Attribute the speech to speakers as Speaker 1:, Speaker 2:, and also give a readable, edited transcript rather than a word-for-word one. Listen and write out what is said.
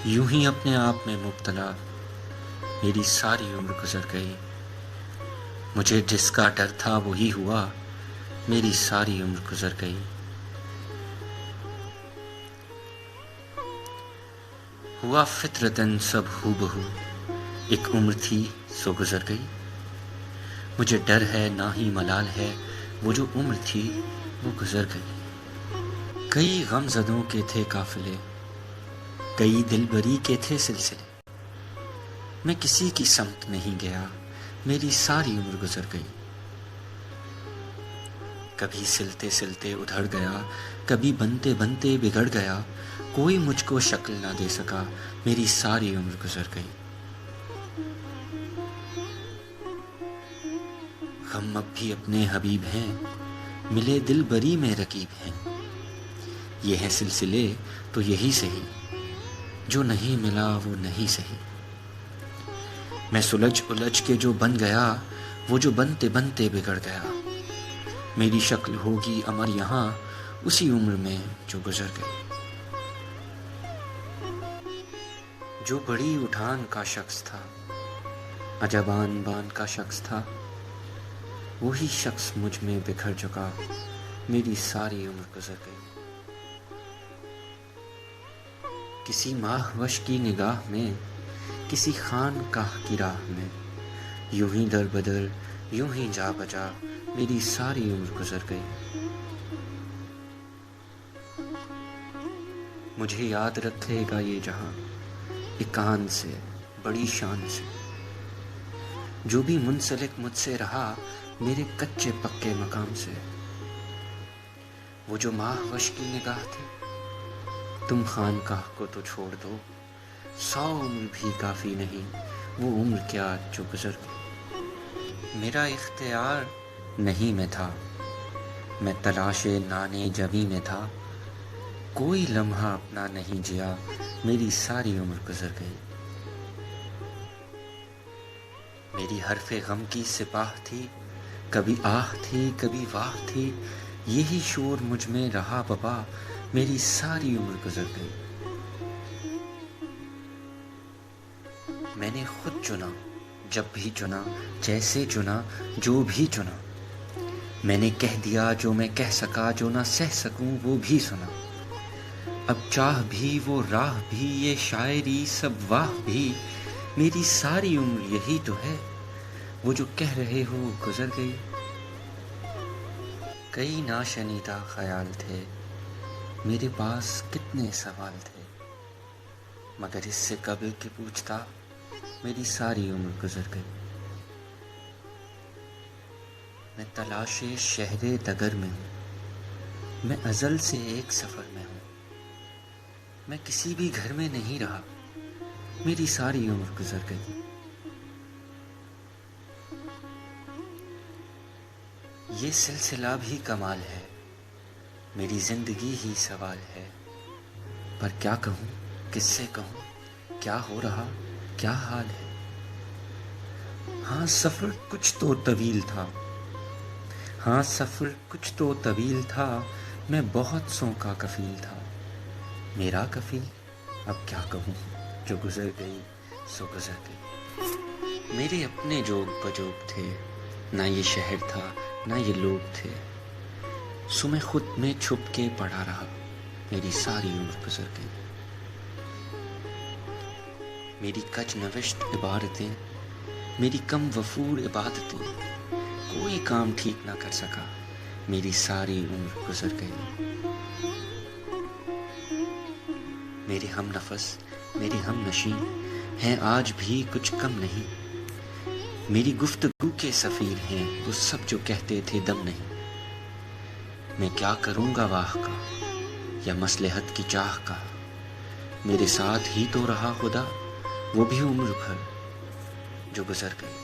Speaker 1: یوں ہی اپنے آپ میں مبتلا میری ساری عمر گزر گئی. مجھے جس کا ڈر تھا وہی ہوا، میری ساری عمر گزر گئی. ہوا فطرتاً سب ہو بہو، ایک عمر تھی سو گزر گئی. مجھے ڈر ہے نہ ہی ملال ہے، وہ جو عمر تھی وہ گزر گئی. کئی غم زدوں کے تھے قافلے، کئی دل بری کے تھے سلسلے. میں کسی کی سمت نہیں گیا، میری ساری عمر گزر گئی. کبھی سلتے سلتے ادھڑ گیا، کبھی بنتے بنتے بگڑ گیا. کوئی مجھ کو شکل نہ دے سکا، میری ساری عمر گزر گئی. غم اب بھی اپنے حبیب ہیں، ملے دل بری میں رقیب ہیں. یہ ہیں سلسلے تو یہی سہی، جو نہیں ملا وہ نہیں سہی. میں سلجھ الجھ کے جو بن گیا، وہ جو بنتے بنتے بگڑ گیا. میری شکل ہوگی امر یہاں، اسی عمر میں جو گزر گئی. جو بڑی اٹھان کا شخص تھا، عجب آن بان کا شخص تھا، وہی شخص مجھ میں بکھر چکا، میری ساری عمر گزر گئی. کسی ماہ وش کی نگاہ میں، کسی خانقاہ کی راہ میں، یوں ہی در بدر یوں ہی جا بجا، میری ساری عمر گزر گئی. مجھے یاد رکھے گا یہ جہاں، ایک آن سے بڑی شان سے. جو بھی منسلک مجھ سے رہا، میرے کچے پکے مقام سے. وہ جو ماہ وش کی نگاہ تھی، تم خانقاہ کو تو چھوڑ دو، 100 عمر بھی کافی نہیں، وہ عمر کیا جو گزر گئی. میرا اختیار نہیں میں تھا، میں تلاش نانے جوی میں تھا. کوئی لمحہ اپنا نہیں جیا، میری ساری عمر گزر گئی. میری حرف غم کی سپاہ تھی، کبھی آہ تھی کبھی واہ تھی. یہی شور مجھ میں رہا بپا، میری ساری عمر گزر گئی. میں نے خود چنا، جب بھی چنا، جیسے چنا، جو بھی چنا. میں نے کہہ دیا جو میں کہہ سکا، جو نہ سہ سکوں وہ بھی سنا. اب چاہ بھی وہ راہ بھی، یہ شاعری سب واہ بھی، میری ساری عمر یہی تو ہے، وہ جو کہہ رہے ہو گزر گئی. کئی ناشنیدہ خیال تھے، میرے پاس کتنے سوال تھے. مگر اس سے قبل کہ پوچھتا، میری ساری عمر گزر گئی. میں تلاش شہر دگر میں ہوں، میں ازل سے ایک سفر میں ہوں. میں کسی بھی گھر میں نہیں رہا، میری ساری عمر گزر گئی. یہ سلسلہ بھی کمال ہے، میری زندگی ہی سوال ہے. پر کیا کہوں، کس سے کہوں، کیا ہو رہا، کیا حال ہے. ہاں سفر کچھ تو طویل تھا، ہاں سفر کچھ تو طویل تھا. میں بہت سوں کا کفیل تھا، میرا کفیل اب کیا کہوں، جو گزر گئی سو گزر گئی. میرے اپنے جوگ بجوگ تھے، نہ یہ شہر تھا نہ یہ لوگ تھے. سو میں خود میں چھپ کے پڑا رہا، میری ساری عمر گزر گئی. میری کج نوشت عبارتیں، میری کم وفور عبادتیں، کوئی کام ٹھیک نہ کر سکا، میری ساری عمر گزر گئی. میرے ہم نفس میرے ہم نشین ہیں آج بھی کچھ کم نہیں. میری گفتگو کے سفیر ہیں وہ سب جو کہتے تھے دم نہیں. میں کیا کروں گا واہ کا یا مصلحت کی چاہ کا، میرے ساتھ ہی تو رہا خدا، وہ بھی عمر بھر جو گزر گئی.